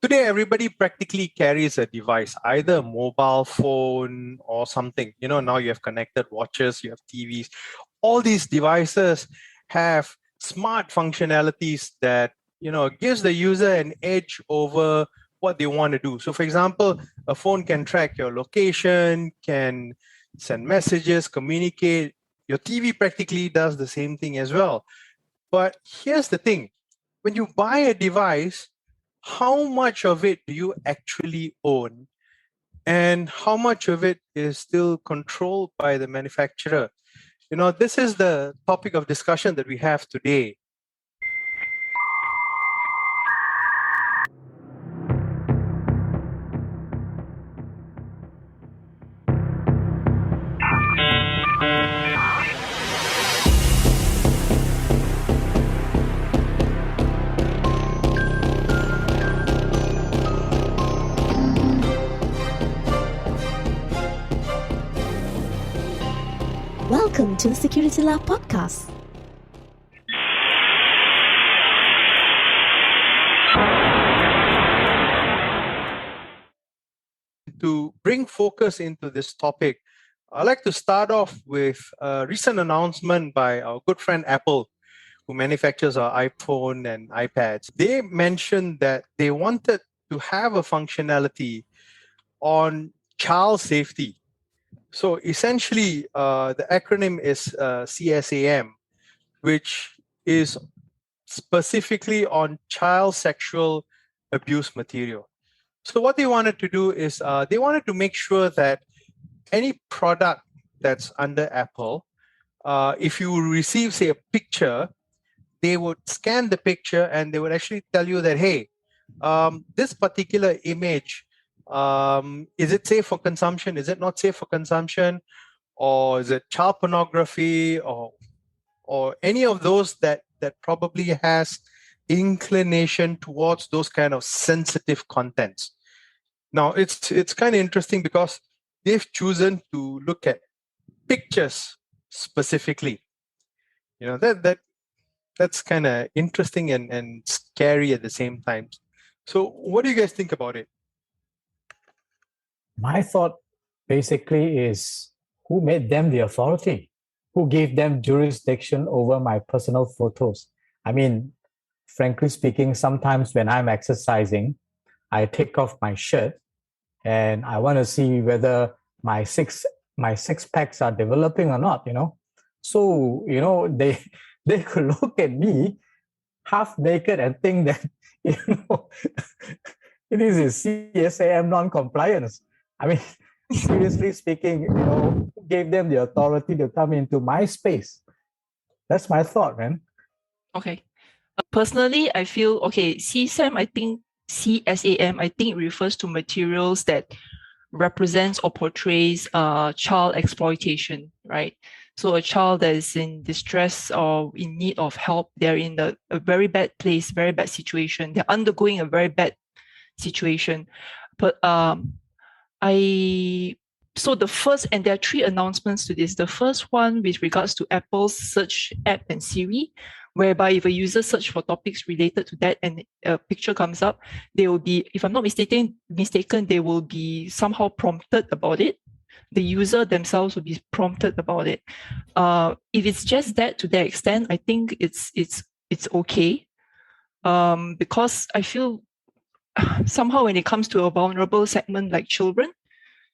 Today, everybody practically carries a device, either a mobile phone or something. Now you have connected watches, you have TVs. All these devices have smart functionalities that, gives the user an edge over what they want to do. So for example, a phone can track your location, can send messages, communicate. Your TV practically does the same thing as well. But here's the thing. When you buy a device, how much of it do you actually own? And how much of it is still controlled by the manufacturer? This is the topic of discussion that we have today. Welcome to the Security Lab podcast. To bring focus into this topic, I'd like to start off with a recent announcement by our good friend Apple, who manufactures our iPhone and iPads. They mentioned that they wanted to have a functionality on child safety. So essentially, the acronym is CSAM, which is specifically on child sexual abuse material. So what they wanted to do is they wanted to make sure that any product that's under Apple, if you receive, say, a picture, they would scan the picture and they would actually tell you that, hey, this particular image, is it safe for consumption? Is it not safe for consumption? Or is it child pornography or any of those that probably has inclination towards those kind of sensitive contents? Now, it's kind of interesting because they've chosen to look at pictures specifically. That's kind of interesting and scary at the same time. So what do you guys think about it? My thought basically is, who made them the authority? Who gave them jurisdiction over my personal photos? I mean, frankly speaking, sometimes when I'm exercising, I take off my shirt and I want to see whether my six packs are developing or not, So, they could look at me half naked and think that, this is CSAM non-compliance. I mean, seriously speaking, who gave them the authority to come into my space? That's my thought, man. Okay. Personally, I feel, CSAM, CSAM, I think refers to materials that represents or portrays child exploitation, right? So a child that is in distress or in need of help, they're in a very bad place, very bad situation. They're undergoing a very bad situation. But so the first, and there are three announcements to this. The first one with regards to Apple's search app and Siri, whereby if a user search for topics related to that and a picture comes up, they will be, if I'm not mistaken, they will be somehow prompted about it. The user themselves will be prompted about it. If it's just that to that extent, I think it's okay. Because I feel somehow when it comes to a vulnerable segment like children,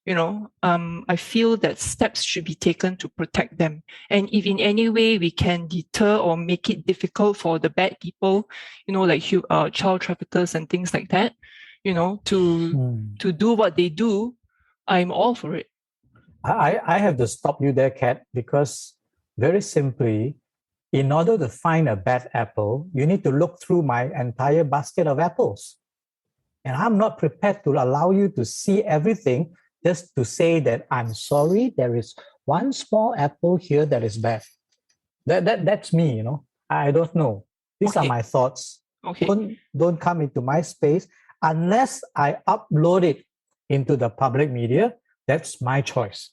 I feel that steps should be taken to protect them. And if in any way we can deter or make it difficult for the bad people, like child traffickers and things like that, to do what they do, I'm all for it. I have to stop you there, Kat, because very simply, in order to find a bad apple, you need to look through my entire basket of apples. And I'm not prepared to allow you to see everything just to say that I'm sorry, there is one small apple here that is bad. That's me, I don't know. These are my thoughts. Okay. Don't come into my space unless I upload it into the public media. That's my choice.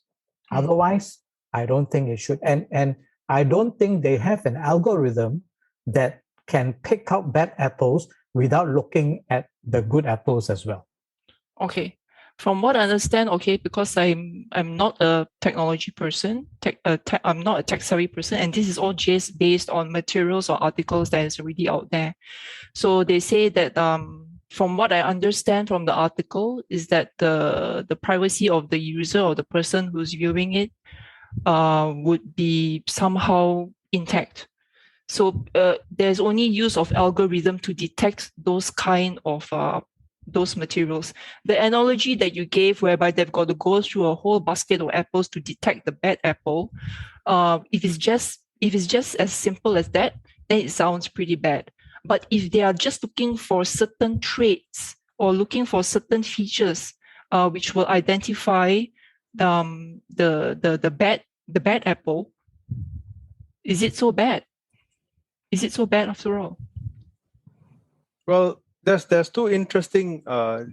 Otherwise, I don't think it should. And I don't think they have an algorithm that can pick out bad apples without looking at the good apples as well. Okay. From what I understand, okay, because I'm not a technology person, I'm not a tech savvy person, and this is all just based on materials or articles that is already out there. So they say that from what I understand from the article is that the privacy of the user or the person who's viewing it would be somehow intact. So there's only use of algorithm to detect those kind of those materials. The analogy that you gave, whereby they've got to go through a whole basket of apples to detect the bad apple, if it's just as simple as that, then it sounds pretty bad. But if they are just looking for certain traits or looking for certain features, which will identify the bad apple, is it so bad? Is it so bad after all? Well, there's two interesting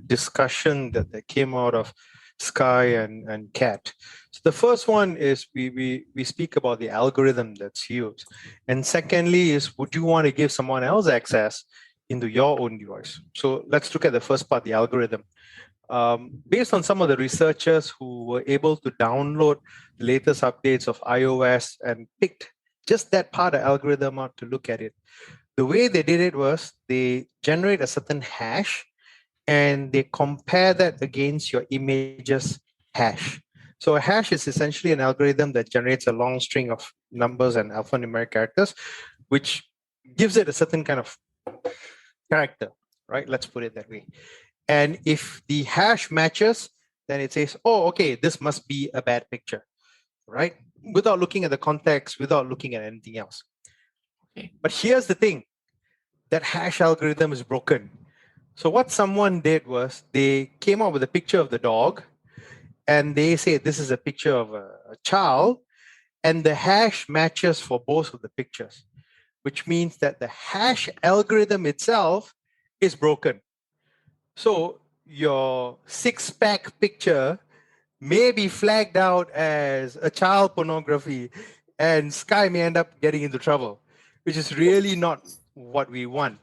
discussion that came out of Sky and Cat. So the first one is we speak about the algorithm that's used, and secondly is, would you want to give someone else access into your own device? So let's look at the first part, the algorithm. Based on some of the researchers who were able to download the latest updates of iOS and picked just that part of algorithm out to look at it, the way they did it was they generate a certain hash and they compare that against your images hash. So a hash is essentially an algorithm that generates a long string of numbers and alphanumeric characters, which gives it a certain kind of character, right? Let's put it that way. And if the hash matches, then it says, oh, okay, this must be a bad picture, right? Without looking at the context, without looking at anything else. Okay. But here's the thing, that hash algorithm is broken. So what someone did was they came up with a picture of the dog and they say this is a picture of a child, and the hash matches for both of the pictures, which means that the hash algorithm itself is broken. So your six-pack picture may be flagged out as a child pornography, and Sky may end up getting into trouble, which is really not what we want.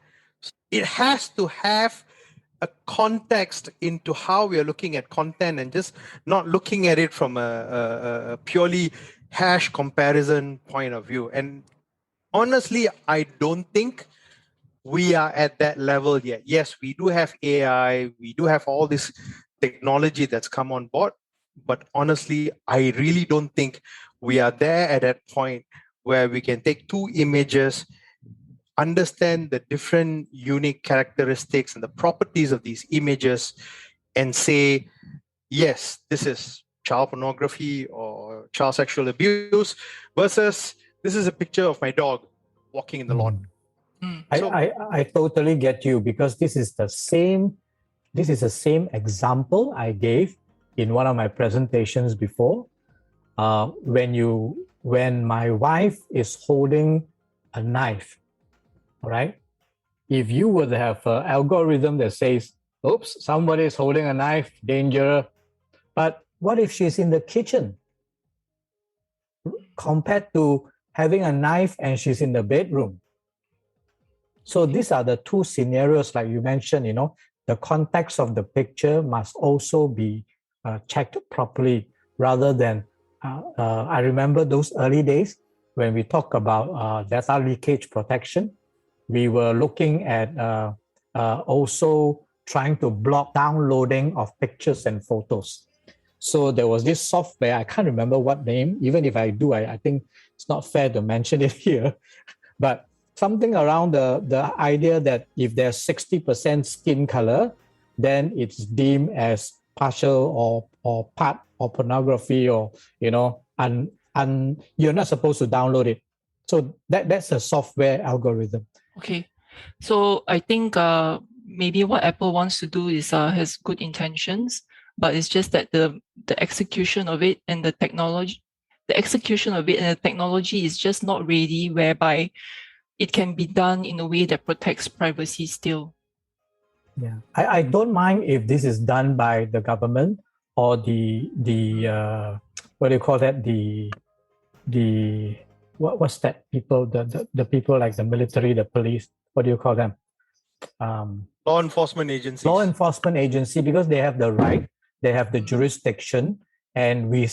It has to have a context into how we are looking at content and just not looking at it from a purely hash comparison point of view. And honestly, I don't think we are at that level yet. Yes, we do have AI, we do have all this technology that's come on board, but honestly, I really don't think we are there at that point where we can take two images, understand the different unique characteristics and the properties of these images, and say, yes, this is child pornography or child sexual abuse versus this is a picture of my dog walking in the lawn. I totally get you, because this is the same example I gave in one of my presentations before. When my wife is holding a knife, right? If you would have an algorithm that says, oops, somebody is holding a knife, danger. But what if she's in the kitchen? Compared to having a knife and she's in the bedroom. So these are the two scenarios, like you mentioned, the context of the picture must also be checked properly, rather than, I remember those early days when we talk about data leakage protection, we were looking at also trying to block downloading of pictures and photos. So there was this software, I can't remember what name, even if I do, I think it's not fair to mention it here, but something around the idea that if there's 60% skin color, then it's deemed as partial or part of pornography, or and you're not supposed to download it. So that's a software algorithm. Okay, so I think maybe what Apple wants to do is has good intentions, but it's just that the execution of it and the technology is just not ready, whereby it can be done in a way that protects privacy still. Yeah, I don't mind if this is done by the government or the what do you call that, what's that people, the people like the military, the police, what do you call them, Law enforcement agencies. law enforcement agency, because they have the right, they have the jurisdiction, and we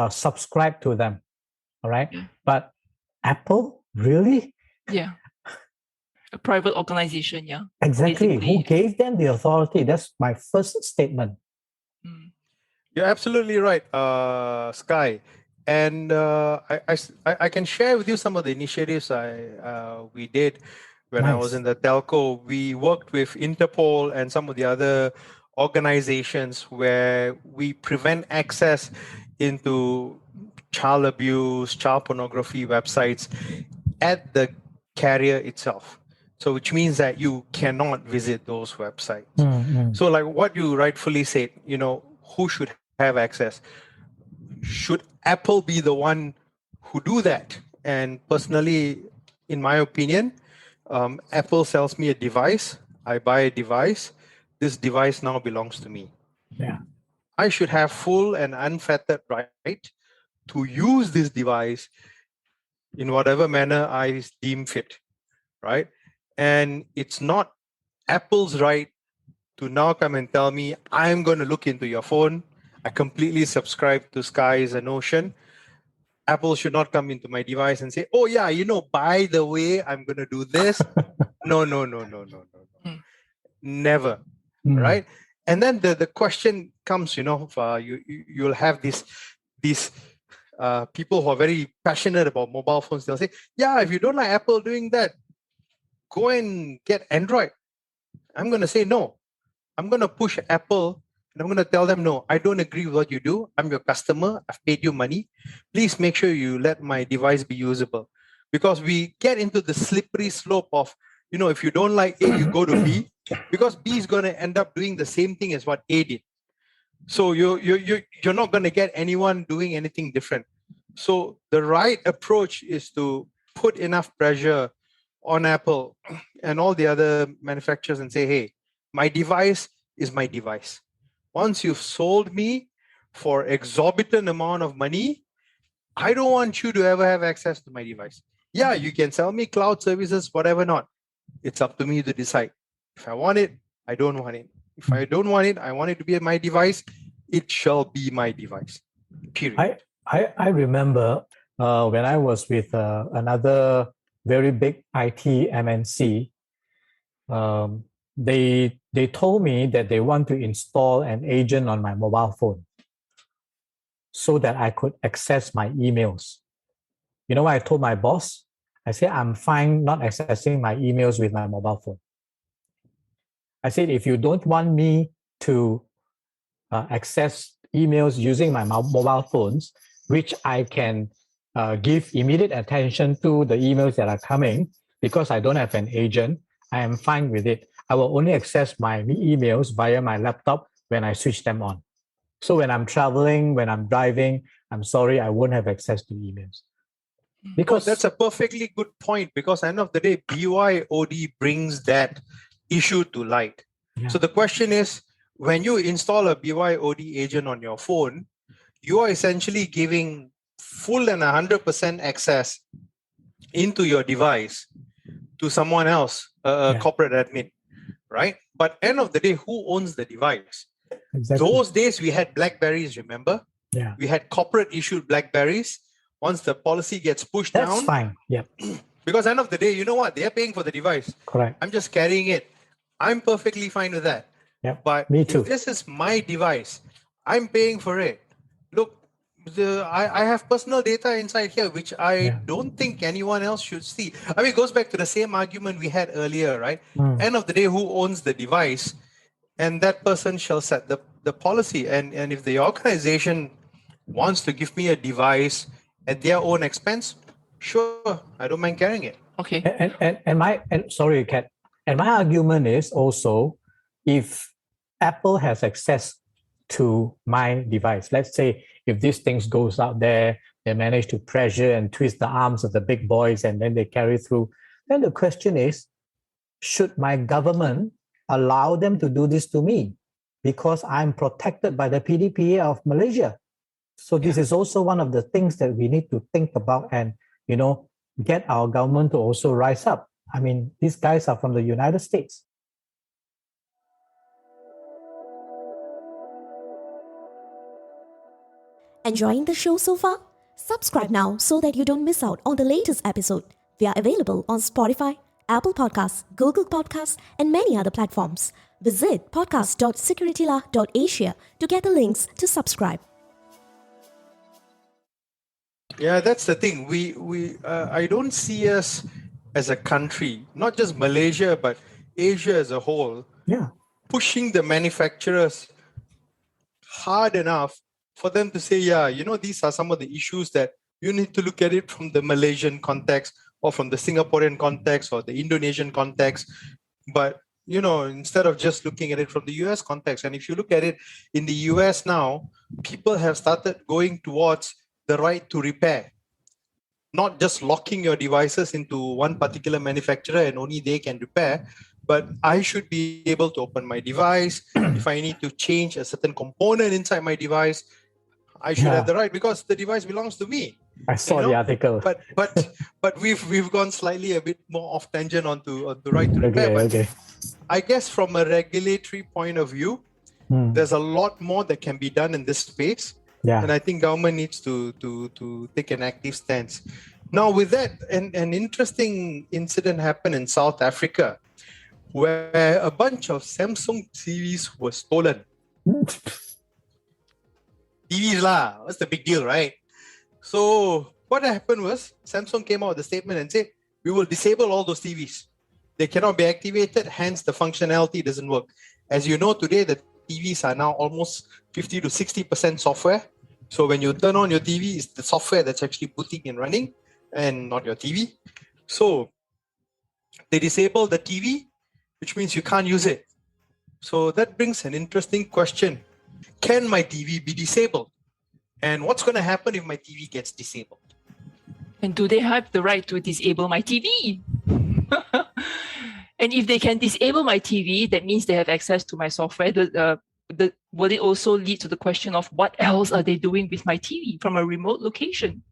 subscribe to them. All right. Yeah. But Apple, really? Yeah. A private organization, yeah. Exactly. Who Basically. gave them the authority? That's my first statement. Mm. You're absolutely right, Sky. And I can share with you some of the initiatives we did when I was Nice. in the telco. We worked with Interpol and some of the other organizations where we prevent access into child abuse, child pornography websites at the carrier itself. So, which means that you cannot visit those websites. So, like what you rightfully said, who should have access? Should Apple be the one who do that? And personally, in my opinion, Apple sells me a device. I buy a device. This device now belongs to me. Yeah. I should have full and unfettered right to use this device in whatever manner I deem fit, right? And it's not Apple's right to now come and tell me, I'm going to look into your phone. I completely subscribe to Sky's a notion. Apple should not come into my device and say, oh, yeah, by the way, I'm going to do this. No. Mm. Never. Right. And then the question comes, you'll have these people who are very passionate about mobile phones. They'll say, yeah, if you don't like Apple doing that, go and get Android. I'm going to say no. I'm going to push Apple and I'm going to tell them, no, I don't agree with what you do. I'm your customer. I've paid you money. Please make sure you let my device be usable. Because we get into the slippery slope of, if you don't like A, you go to B, because B is going to end up doing the same thing as what A did. So you're not going to get anyone doing anything different. So the right approach is to put enough pressure on Apple and all the other manufacturers and say, hey, my device is my device. Once you've sold me for exorbitant amount of money, I don't want you to ever have access to my device. Yeah, you can sell me cloud services, whatever not. It's up to me to decide. If I want it, I don't want it. If I don't want it, I want it to be my device. It shall be my device. Period. I remember when I was with another very big IT MNC, they told me that they want to install an agent on my mobile phone so that I could access my emails. You know what I told my boss? I said, I'm fine not accessing my emails with my mobile phone. I said, if you don't want me to access emails using my mobile phones, which I can give immediate attention to the emails that are coming because I don't have an agent, I am fine with it. I will only access my emails via my laptop when I switch them on. So when I'm traveling, when I'm driving, I'm sorry, I won't have access to emails. Because that's a perfectly good point, because end of the day, BYOD brings that issue to light. Yeah. So the question is, when you install a BYOD agent on your phone, you are essentially giving full and 100% access into your device to someone else, a corporate admin, right? But end of the day, who owns the device? Exactly. Those days we had Blackberries, remember? Yeah. We had corporate issued Blackberries. Once the policy gets pushed down, that's fine. Yeah. Because end of the day, you know what? They're paying for the device. Correct. I'm just carrying it. I'm perfectly fine with that. Yeah. But me too. If this is my device, I'm paying for it. Look, I have personal data inside here, which I don't think anyone else should see. I mean, it goes back to the same argument we had earlier, right? End of the day, who owns the device? And that person shall set the policy. And if the organization wants to give me a device at their own expense, sure, I don't mind carrying it. Okay. Sorry, Kat. And my argument is also, if Apple has access to my device, let's say if these things goes out there, they manage to pressure and twist the arms of the big boys and then they carry through, then the question is, should my government allow them to do this to me? Because I'm protected by the PDPA of Malaysia. So this is also one of the things that we need to think about and, get our government to also rise up. I mean, these guys are from the United States. Enjoying the show so far? Subscribe now so that you don't miss out on the latest episode. We are available on Spotify, Apple Podcasts, Google Podcasts, and many other platforms. Visit podcast.securityla.asia to get the links to subscribe. Yeah, that's the thing. I don't see us as a country, not just Malaysia, but Asia as a whole, Yeah. pushing the manufacturers hard enough for them to say, yeah, these are some of the issues that you need to look at it from the Malaysian context or from the Singaporean context or the Indonesian context. But, instead of just looking at it from the US context, and if you look at it in the US now, people have started going towards the right to repair, not just locking your devices into one particular manufacturer and only they can repair, but I should be able to open my device. If I need to change a certain component inside my device, I should have the right, because the device belongs to me. I saw the article. But we've gone slightly a bit more off tangent onto the right to repair. Okay. I guess from a regulatory point of view, there's a lot more that can be done in this space. Yeah. And I think government needs to take an active stance. Now, with that, an interesting incident happened in South Africa, where a bunch of Samsung TVs were stolen. TVs lah, what's the big deal, right? So what happened was Samsung came out with a statement and said, we will disable all those TVs. They cannot be activated, hence the functionality doesn't work. As you know, today the TVs are now almost 50 to 60% software. So when you turn on your TV, it's the software that's actually booting and running and not your TV. So they disable the TV, which means you can't use it. So that brings an interesting question. Can my TV be disabled? And what's going to happen if my TV gets disabled? And do they have the right to disable my TV? And if they can disable my TV, that means they have access to my software. Will it also lead to the question of what else are they doing with my TV from a remote location?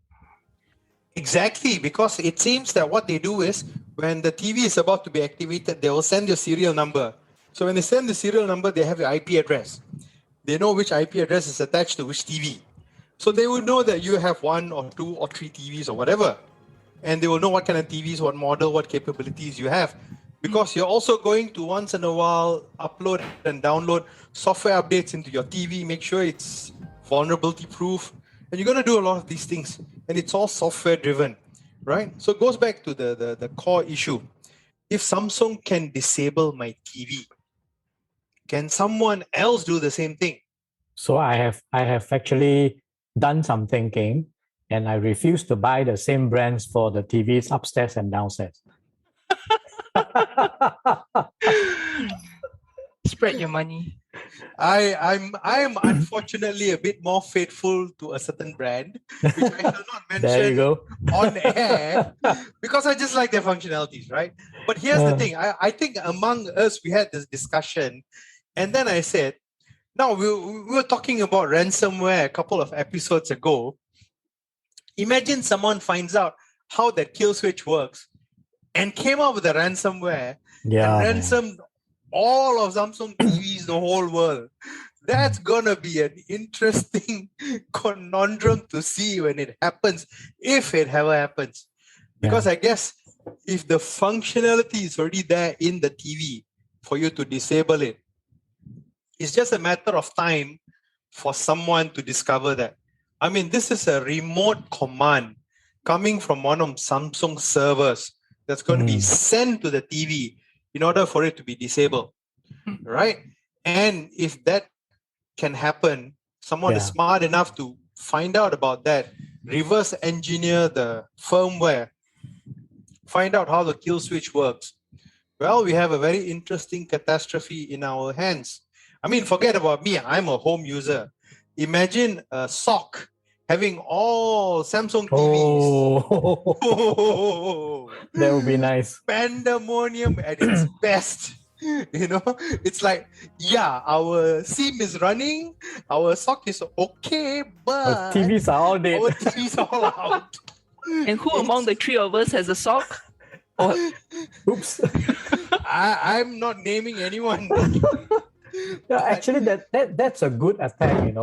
Exactly, because it seems that what they do is when the TV is about to be activated, they will send your serial number. So when they send the serial number, they have your IP address. They know which IP address is attached to which TV. So they will know that you have 1 or 2 or 3 TVs or whatever. And they will know what kind of TVs, what model, what capabilities you have. Because you're also going to once in a while upload and download software updates into your TV, make sure it's vulnerability proof. And you're going to do a lot of these things. And it's all software driven, right? So it goes back to the core issue. If Samsung can disable my TV, can someone else do the same thing? So I have actually done some thinking, and I refuse to buy the same brands for the TVs upstairs and downstairs. Spread your money. I'm unfortunately a bit more faithful to a certain brand, which I shall not There you mention go. on air, because I just like their functionalities, right? But here's the thing. I think among us, we had this discussion, and then I said, now we were talking about ransomware a couple of episodes ago. Imagine someone finds out how that kill switch works and came up with a ransomware and ransomed all of Samsung TVs, the whole world. That's gonna be an interesting conundrum to see when it happens, if it ever happens. Because I guess if the functionality is already there in the TV for you to disable it, it's just a matter of time for someone to discover that. I mean, this is a remote command coming from one of Samsung servers that's going to be sent to the TV in order for it to be disabled, right? And if that can happen, someone is smart enough to find out about that, reverse engineer the firmware, find out how the kill switch works. Well, we have a very interesting catastrophe in our hands. I mean, forget about me. I'm a home user. Imagine a SOC having all Samsung TVs. Oh, that would be nice. Pandemonium at its best. It's like, our SIM is running, our SOC is okay, but our TVs are all dead. Our TVs are all out. And who among the three of us has a sock? Oh, Oops. I'm not naming anyone. Yeah, actually, that's a good attack.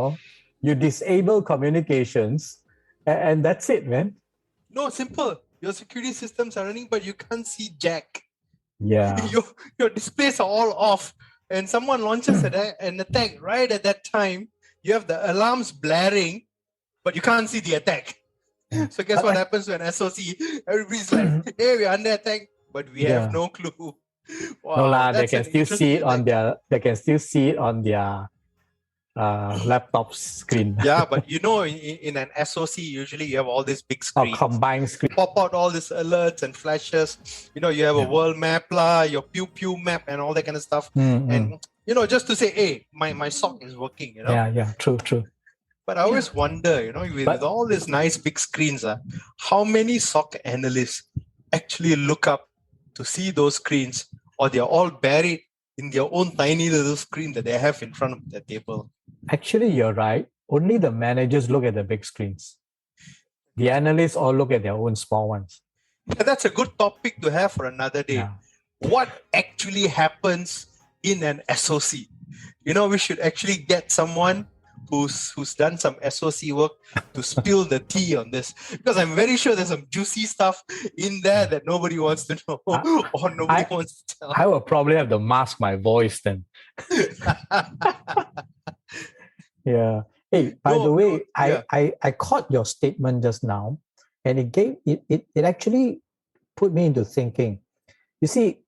You disable communications, and that's it, man. No, simple. Your security systems are running, but you can't see jack. Yeah. Your displays are all off, and someone launches an attack right at that time. You have the alarms blaring, but you can't see the attack. Yeah. So guess what happens to an SOC? Everybody's like, "Hey, we're under attack," but we have Yeah. no clue. Wow, No lah, they that's can an still see it interesting on thing. their laptop screen. Yeah, but in an SOC, usually you have all these big Or screens. combined screen. Pop out all these alerts and flashes. You have a Yeah. world map, your pew pew map, and all that kind of stuff. And just to say, hey, my SOC is working. Yeah, true. But I always wonder, with all these nice big screens, how many SOC analysts actually look up to see those screens, or they're all buried in their own tiny little screen that they have in front of their table. Actually, you're right. Only the managers look at the big screens. The analysts all look at their own small ones. Yeah, that's a good topic to have for another day. Yeah. What actually happens in an SOC? We should actually get someone who's done some SOC work to spill the tea on this, because I'm very sure there's some juicy stuff in there that nobody wants to know or nobody wants to tell. I will probably have to mask my voice then. Yeah. Hey, by the way, I caught your statement just now, and it actually put me into thinking. You see,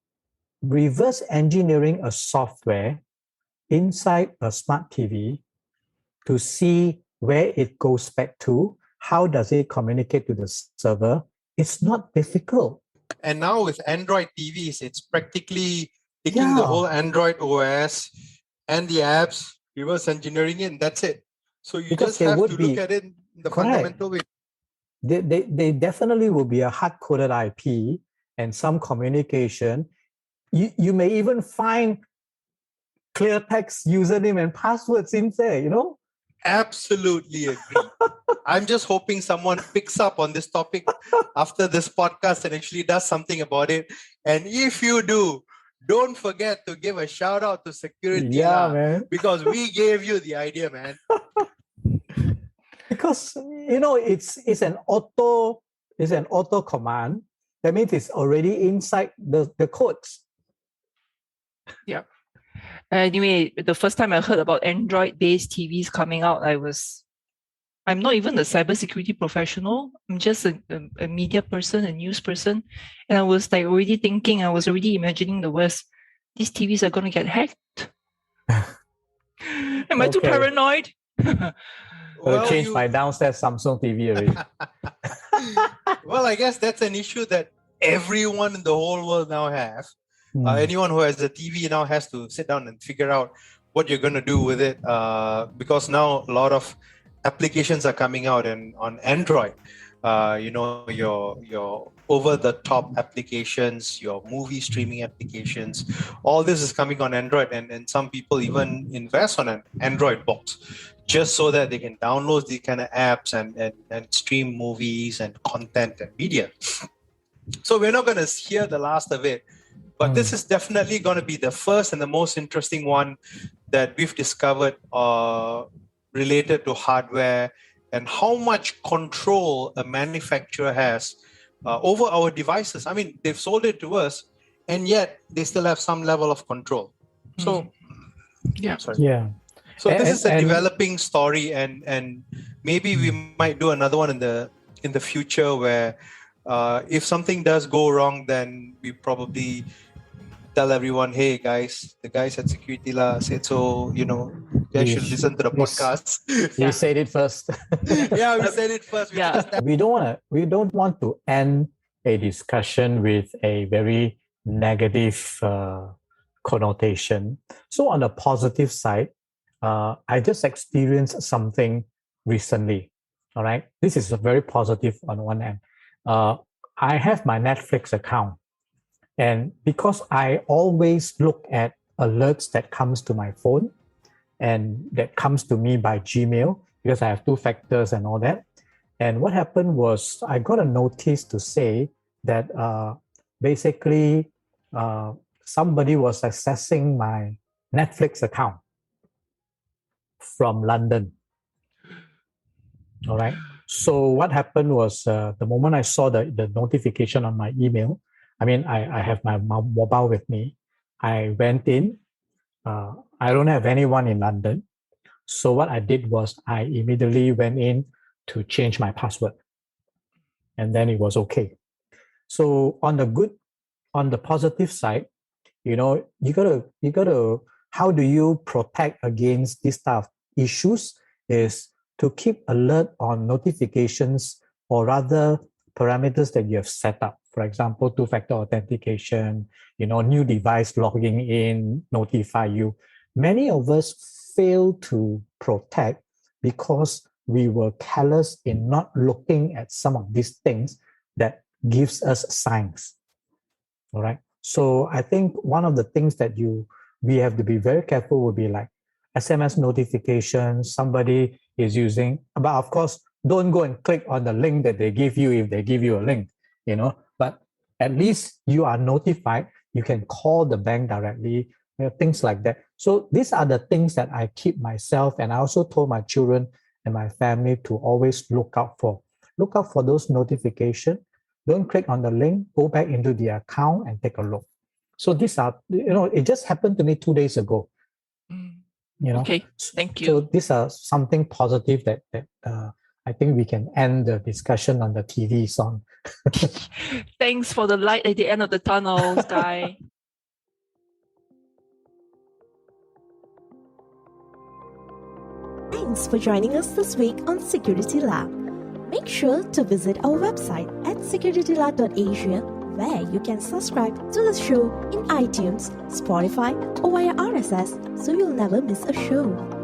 reverse engineering a software inside a smart TV to see where it goes back to, how does it communicate to the server, it's not difficult. And now with Android TVs, it's practically taking the whole Android OS and the apps, reverse engineering it, and that's it. So you just have to look at it in the fundamental way. They definitely will be a hard-coded IP and some communication. You may even find clear text username and passwords in there, Absolutely agree. I'm just hoping someone picks up on this topic after this podcast and actually does something about it. And if you do, don't forget to give a shout out to security, man. because we gave you the idea, man. Because it's an auto command. That means it's already inside the codes. Yeah. Anyway, the first time I heard about Android-based TVs coming out, I'm not even a cybersecurity professional. I'm just a media person, a news person. And I was already imagining the worst. These TVs are going to get hacked. Am I too paranoid? I'll change my downstairs Samsung TV already. Well, I guess that's an issue that everyone in the whole world now have. Anyone who has a TV now has to sit down and figure out what you're going to do with it, because now a lot of applications are coming out on Android. Your over-the-top applications, your movie streaming applications, all this is coming on Android, and some people even invest on an Android box just so that they can download these kind of apps and stream movies and content and media. So we're not going to hear the last of it. But this is definitely going to be the first and the most interesting one that we've discovered related to hardware and how much control a manufacturer has over our devices. I mean, they've sold it to us, and yet they still have some level of control. So, So this is a developing story, and maybe we might do another one in the future where if something does go wrong, then we probably tell everyone, hey guys, the guys at Security La said so, you guys should listen to the podcast. We said it first. Yeah, we said it first. We don't want to end a discussion with a very negative connotation. So on the positive side, I just experienced something recently. All right. This is a very positive on one end. I have my Netflix account. And because I always look at alerts that comes to my phone and that comes to me by Gmail, because I have 2 factors and all that. And what happened was I got a notice to say that basically somebody was accessing my Netflix account from London. All right. So what happened was the moment I saw the notification on my email, I have my mobile with me. I went in. I don't have anyone in London. So what I did was I immediately went in to change my password. And then it was okay. So on the positive side, you gotta, how do you protect against this type of issues is to keep alert on notifications or rather parameters that you have set up. For example, two-factor authentication, new device logging in, notify you. Many of us fail to protect because we were careless in not looking at some of these things that gives us signs. All right. So I think one of the things that we have to be very careful would be like SMS notifications, somebody is using, but of course, don't go and click on the link that they give you if they give you a link, but at least you are notified. You can call the bank directly, things like that. So these are the things that I keep myself, and I also told my children and my family to always look out for. Look out for those notifications. Don't click on the link, go back into the account and take a look. So these are, it just happened to me 2 days ago. Okay, thank you. So these are something positive that I think we can end the discussion on the TV song. Thanks for the light at the end of the tunnel, Sky. Thanks for joining us this week on Security Lab. Make sure to visit our website at securitylab.asia, where you can subscribe to the show in iTunes, Spotify, or via RSS so you'll never miss a show.